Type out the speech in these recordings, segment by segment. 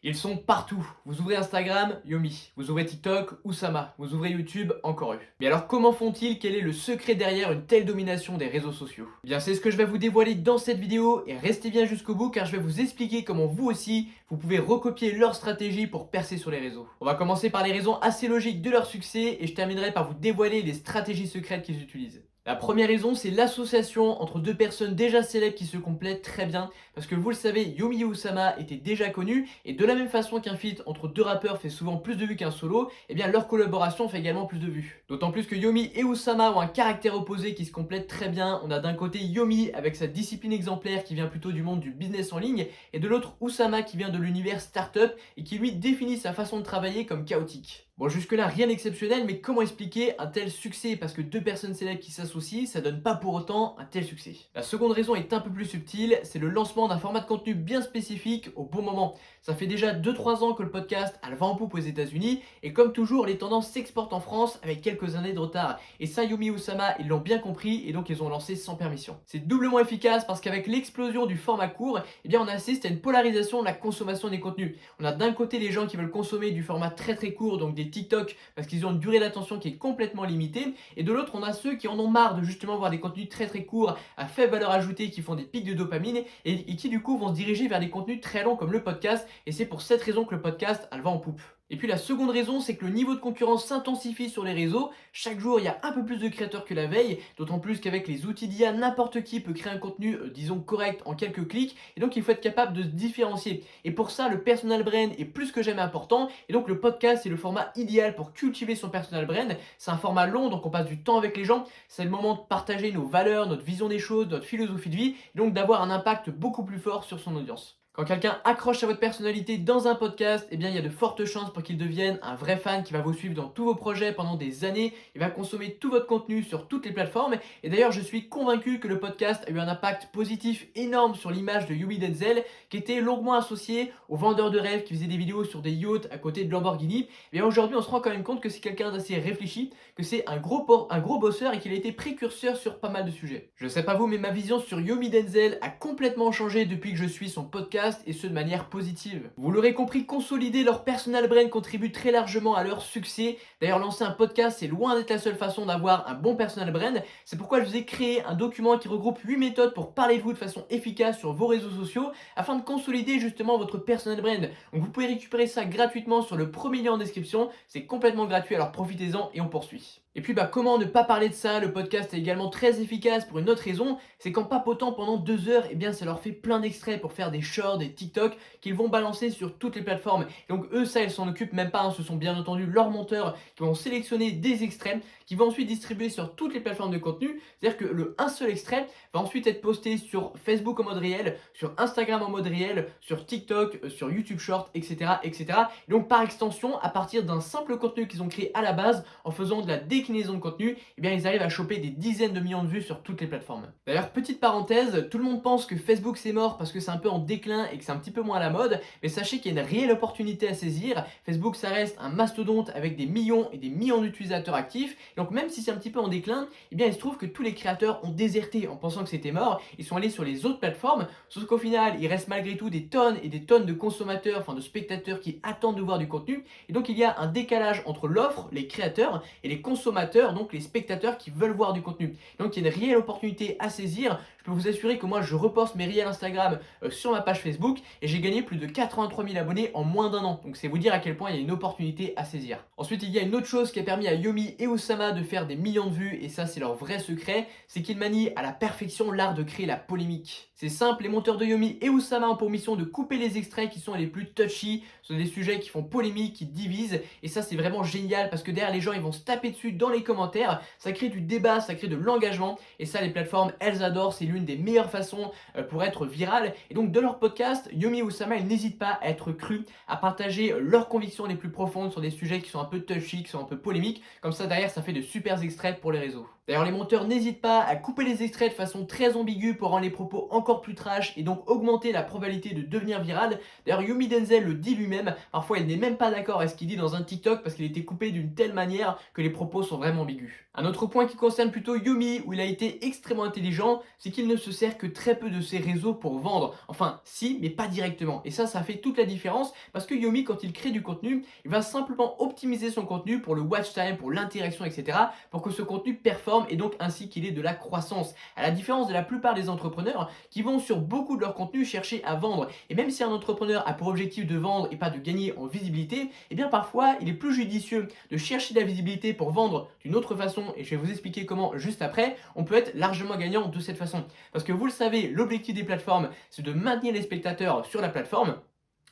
Ils sont partout. Vous ouvrez Instagram, Yomi. Vous ouvrez TikTok, Oussama. Vous ouvrez YouTube, encore eux. Mais alors comment font-ils? Quel est le secret derrière une telle domination des réseaux sociaux? Eh bien c'est ce que je vais vous dévoiler dans cette vidéo et restez bien jusqu'au bout car je vais vous expliquer comment vous aussi, vous pouvez recopier leur stratégie pour percer sur les réseaux. On va commencer par les raisons assez logiques de leur succès et je terminerai par vous dévoiler les stratégies secrètes qu'ils utilisent. La première raison, c'est l'association entre deux personnes déjà célèbres qui se complètent très bien. Parce que vous le savez, Yomi et Oussama étaient déjà connus. Et de la même façon qu'un feat entre deux rappeurs fait souvent plus de vues qu'un solo, eh bien leur collaboration fait également plus de vues. D'autant plus que Yomi et Oussama ont un caractère opposé qui se complète très bien. On a d'un côté Yomi avec sa discipline exemplaire qui vient plutôt du monde du business en ligne. Et de l'autre Oussama qui vient de l'univers startup et qui lui définit sa façon de travailler comme chaotique. Bon, jusque-là, rien d'exceptionnel, mais comment expliquer un tel succès? Parce que deux personnes célèbres qui s'associent, ça donne pas pour autant un tel succès. La seconde raison est un peu plus subtile, c'est le lancement d'un format de contenu bien spécifique au bon moment. Ça fait déjà 2-3 ans que le podcast a le vent en poupe aux États-Unis, et comme toujours, les tendances s'exportent en France avec quelques années de retard. Et ça, Yomi et Oussama, ils l'ont bien compris, et donc ils ont lancé sans permission. C'est doublement efficace parce qu'avec l'explosion du format court, eh bien on assiste à une polarisation de la consommation des contenus. On a d'un côté les gens qui veulent consommer du format très très court, donc des TikTok parce qu'ils ont une durée d'attention qui est complètement limitée, et de l'autre on a ceux qui en ont marre de justement voir des contenus très très courts à faible valeur ajoutée qui font des pics de dopamine et qui du coup vont se diriger vers des contenus très longs comme le podcast, et c'est pour cette raison que le podcast a le vent en poupe. Et puis la seconde raison, c'est que le niveau de concurrence s'intensifie sur les réseaux. Chaque jour, il y a un peu plus de créateurs que la veille, d'autant plus qu'avec les outils d'IA, n'importe qui peut créer un contenu, disons, correct en quelques clics, et donc il faut être capable de se différencier. Et pour ça, le personal brand est plus que jamais important, et donc le podcast, c'est le format idéal pour cultiver son personal brand. C'est un format long, donc on passe du temps avec les gens, c'est le moment de partager nos valeurs, notre vision des choses, notre philosophie de vie, et donc d'avoir un impact beaucoup plus fort sur son audience. Quand quelqu'un accroche à votre personnalité dans un podcast, eh bien il y a de fortes chances pour qu'il devienne un vrai fan qui va vous suivre dans tous vos projets pendant des années. Il va consommer tout votre contenu sur toutes les plateformes. Et d'ailleurs, je suis convaincu que le podcast a eu un impact positif énorme sur l'image de Yomi Denzel, qui était longuement associé aux vendeurs de rêves qui faisaient des vidéos sur des yachts à côté de Lamborghini. Et aujourd'hui, on se rend quand même compte que c'est quelqu'un d'assez réfléchi, que c'est un gros bosseur et qu'il a été précurseur sur pas mal de sujets. Je sais pas vous, mais ma vision sur Yomi Denzel a complètement changé depuis que je suis son podcast, et ce de manière positive. Vous l'aurez compris, consolider leur personal brand contribue très largement à leur succès. D'ailleurs, lancer un podcast, c'est loin d'être la seule façon d'avoir un bon personal brand. C'est pourquoi je vous ai créé un document qui regroupe 8 méthodes pour parler de vous de façon efficace sur vos réseaux sociaux afin de consolider justement votre personal brand. Donc vous pouvez récupérer ça gratuitement sur le premier lien en description. C'est complètement gratuit, alors profitez-en et on poursuit. Et puis comment ne pas parler de ça? Le podcast est également très efficace pour une autre raison, c'est qu'en papotant pendant 2 heures, eh bien ça leur fait plein d'extraits pour faire des shorts, des TikTok qu'ils vont balancer sur toutes les plateformes. Et donc eux, ça, ils s'en occupent même pas, hein. Ce sont bien entendu leurs monteurs qui vont sélectionner des extraits qui vont ensuite distribuer sur toutes les plateformes de contenu. C'est-à-dire que un seul extrait va ensuite être posté sur Facebook en mode réel, sur Instagram en mode réel, sur TikTok, sur YouTube Short, etc., etc. Et donc par extension, à partir d'un simple contenu qu'ils ont créé à la base, en faisant de la déclinaison de contenu, eh bien ils arrivent à choper des dizaines de millions de vues sur toutes les plateformes. D'ailleurs, petite parenthèse, tout le monde pense que Facebook c'est mort parce que c'est un peu en déclin et que c'est un petit peu moins à la mode, mais sachez qu'il y a une réelle opportunité à saisir. Facebook, ça reste un mastodonte avec des millions et des millions d'utilisateurs actifs. Donc même si c'est un petit peu en déclin, eh bien il se trouve que tous les créateurs ont déserté en pensant que c'était mort. Ils sont allés sur les autres plateformes, sauf qu'au final, il reste malgré tout des tonnes et des tonnes de consommateurs, enfin de spectateurs qui attendent de voir du contenu. Et donc il y a un décalage entre l'offre, les créateurs, et les consommateurs, donc les spectateurs qui veulent voir du contenu. Donc il y a une réelle opportunité à saisir. Je peux vous assurer que moi je reposte mes réels Instagram sur ma page Facebook et j'ai gagné plus de 83 000 abonnés en moins d'un an. Donc c'est vous dire à quel point il y a une opportunité à saisir. Ensuite, il y a une autre chose qui a permis à Yomi et Oussama de faire des millions de vues, et ça c'est leur vrai secret, c'est qu'ils manient à la perfection l'art de créer la polémique. C'est simple, les monteurs de Yomi et Oussama ont pour mission de couper les extraits qui sont les plus touchy, ce sont des sujets qui font polémique, qui divisent, et ça c'est vraiment génial parce que derrière les gens ils vont se taper dessus dans les commentaires, ça crée du débat, ça crée de l'engagement, et ça les plateformes elles adorent, c'est l'une des meilleures façons pour être viral. Et donc de leur podcast, Yomi et Oussama, ils n'hésitent pas à être crus, à partager leurs convictions les plus profondes sur des sujets qui sont un peu touchy, qui sont un peu polémiques, comme ça derrière ça fait de super extraits pour les réseaux. D'ailleurs, les monteurs n'hésitent pas à couper les extraits de façon très ambiguë pour rendre les propos encore plus trash et donc augmenter la probabilité de devenir viral. D'ailleurs, Yomi Denzel le dit lui-même, parfois il n'est même pas d'accord avec ce qu'il dit dans un TikTok parce qu'il a été coupé d'une telle manière que les propos sont vraiment ambigus. Un autre point qui concerne plutôt Yomi, où il a été extrêmement intelligent, c'est qu'il ne se sert que très peu de ses réseaux pour vendre. Enfin, si, mais pas directement. Et ça fait toute la différence parce que Yomi, quand il crée du contenu, il va simplement optimiser son contenu pour le watch time, pour l'interaction, etc. pour que ce contenu performe et donc ainsi qu'il ait de la croissance. À la différence de la plupart des entrepreneurs qui vont sur beaucoup de leur contenu chercher à vendre. Et même si un entrepreneur a pour objectif de vendre et pas de gagner en visibilité, eh bien parfois il est plus judicieux de chercher de la visibilité pour vendre d'une autre façon, et je vais vous expliquer comment juste après. On peut être largement gagnant de cette façon. Parce que vous le savez, l'objectif des plateformes, c'est de maintenir les spectateurs sur la plateforme.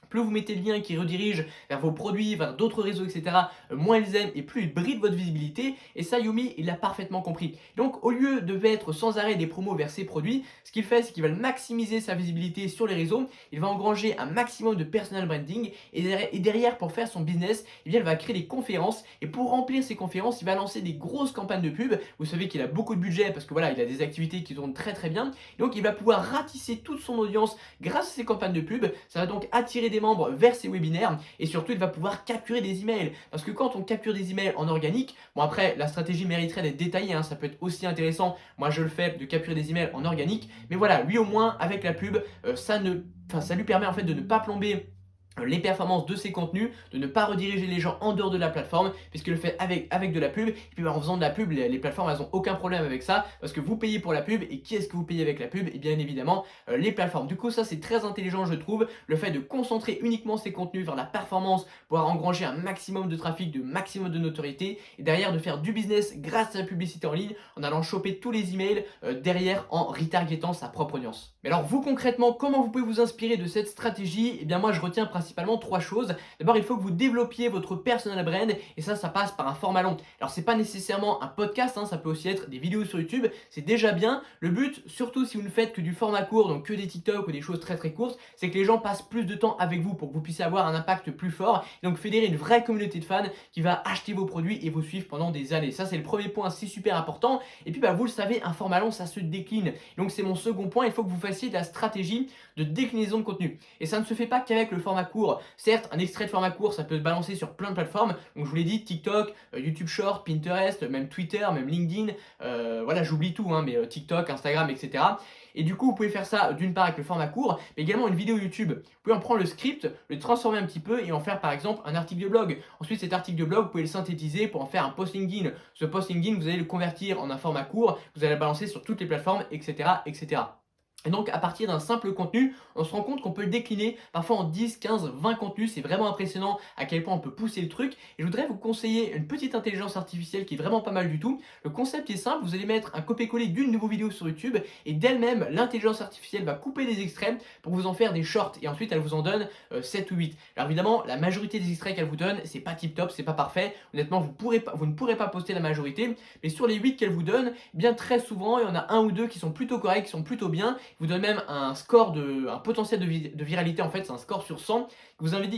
Plus vous mettez le lien qui redirige vers vos produits, vers d'autres réseaux, etc., moins ils aiment et plus ils brident votre visibilité. Et ça, Yomi, il l'a parfaitement compris. Donc, au lieu de mettre sans arrêt des promos vers ses produits, ce qu'il fait, c'est qu'il va maximiser sa visibilité sur les réseaux. Il va engranger un maximum de personal branding. Et derrière, pour faire son business, eh bien, il va créer des conférences. Et pour remplir ces conférences, il va lancer des grosses campagnes de pub. Vous savez qu'il a beaucoup de budget parce que voilà, il a des activités qui tournent très très bien. Donc, il va pouvoir ratisser toute son audience grâce à ces campagnes de pub. Ça va donc attirer des membres vers ses webinaires et surtout il va pouvoir capturer des emails parce que quand on capture des emails en organique, bon après la stratégie mériterait d'être détaillée, hein, ça peut être aussi intéressant, moi je le fais de capturer des emails en organique, mais voilà, lui au moins avec la pub, ça lui permet en fait de ne pas plomber les performances de ses contenus, de ne pas rediriger les gens en dehors de la plateforme, puisqu'il le fait avec de la pub. Et puis en faisant de la pub, les plateformes elles n'ont aucun problème avec ça, parce que vous payez pour la pub, et qui est-ce que vous payez avec la pub? Et bien évidemment les plateformes. Du coup ça c'est très intelligent je trouve, le fait de concentrer uniquement ses contenus vers la performance, pouvoir engranger un maximum de trafic, de maximum de notoriété, et derrière de faire du business grâce à la publicité en ligne, en allant choper tous les emails derrière en retargetant sa propre audience. Mais alors vous concrètement, comment vous pouvez vous inspirer de cette stratégie? Et bien moi je retiens principalement trois choses. D'abord, il faut que vous développiez votre personal brand et ça passe par un format long. Alors, c'est pas nécessairement un podcast, hein, ça peut aussi être des vidéos sur YouTube, c'est déjà bien. Le but, surtout si vous ne faites que du format court, donc que des TikTok ou des choses très très courtes, c'est que les gens passent plus de temps avec vous pour que vous puissiez avoir un impact plus fort et donc fédérer une vraie communauté de fans qui va acheter vos produits et vous suivre pendant des années. Ça, c'est le premier point, c'est super important. Et puis, vous le savez, un format long, ça se décline. Donc, c'est mon second point, il faut que vous fassiez de la stratégie de déclinaison de contenu. Et ça ne se fait pas qu'avec le format court. Certes, un extrait de format court, ça peut se balancer sur plein de plateformes. Donc je vous l'ai dit, TikTok, YouTube Short, Pinterest, même Twitter, même LinkedIn. Voilà, j'oublie tout, hein, mais TikTok, Instagram, etc. Et du coup, vous pouvez faire ça d'une part avec le format court, mais également une vidéo YouTube. Vous pouvez en prendre le script, le transformer un petit peu et en faire par exemple un article de blog. Ensuite, cet article de blog, vous pouvez le synthétiser pour en faire un post LinkedIn. Ce post LinkedIn, vous allez le convertir en un format court, vous allez le balancer sur toutes les plateformes, etc., etc. Et donc, à partir d'un simple contenu, on se rend compte qu'on peut le décliner parfois en 10, 15, 20 contenus. C'est vraiment impressionnant à quel point on peut pousser le truc. Et je voudrais vous conseiller une petite intelligence artificielle qui est vraiment pas mal du tout. Le concept est simple, vous allez mettre un copier-coller d'une de vos vidéos sur YouTube et d'elle-même, l'intelligence artificielle va couper les extraits pour vous en faire des shorts. Et ensuite, elle vous en donne 7 ou 8. Alors évidemment, la majorité des extraits qu'elle vous donne, c'est pas tip-top, c'est pas parfait. Honnêtement, vous ne pourrez pas poster la majorité. Mais sur les 8 qu'elle vous donne, bien très souvent, il y en a un ou deux qui sont plutôt corrects, qui sont plutôt bien. Vous donne même un potentiel de viralité, en fait, c'est un score sur 100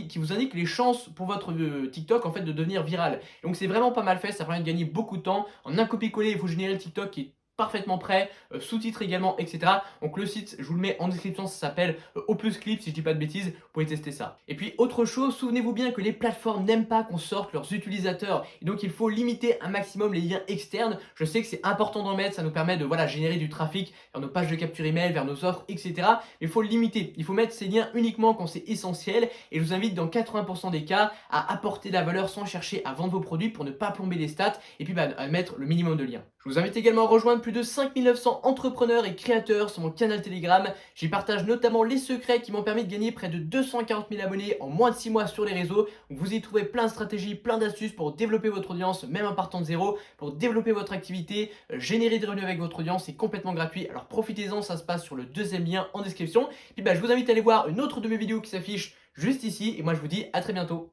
qui vous indique les chances pour votre TikTok en fait de devenir viral. Donc c'est vraiment pas mal fait, ça permet de gagner beaucoup de temps. En un copier-coller, il faut générer le TikTok qui est parfaitement prêt, sous-titres également, etc. Donc le site, je vous le mets en description, ça s'appelle Opus Clip, si je dis pas de bêtises, vous pouvez tester ça. Et puis autre chose, souvenez-vous bien que les plateformes n'aiment pas qu'on sorte leurs utilisateurs, et donc il faut limiter un maximum les liens externes. Je sais que c'est important d'en mettre, ça nous permet de générer du trafic vers nos pages de capture email, vers nos offres, etc. Mais il faut le limiter, il faut mettre ces liens uniquement quand c'est essentiel, et je vous invite dans 80% des cas à apporter de la valeur sans chercher à vendre vos produits pour ne pas plomber les stats, et puis à mettre le minimum de liens. Je vous invite également à rejoindre plus de 5900 entrepreneurs et créateurs sur mon canal Telegram. J'y partage notamment les secrets qui m'ont permis de gagner près de 240 000 abonnés en moins de 6 mois sur les réseaux. Vous y trouvez plein de stratégies, plein d'astuces pour développer votre audience, même en partant de zéro, pour développer votre activité, générer des revenus avec votre audience, c'est complètement gratuit. Alors profitez-en, ça se passe sur le deuxième lien en description. Puis je vous invite à aller voir une autre de mes vidéos qui s'affiche juste ici. Et moi je vous dis à très bientôt.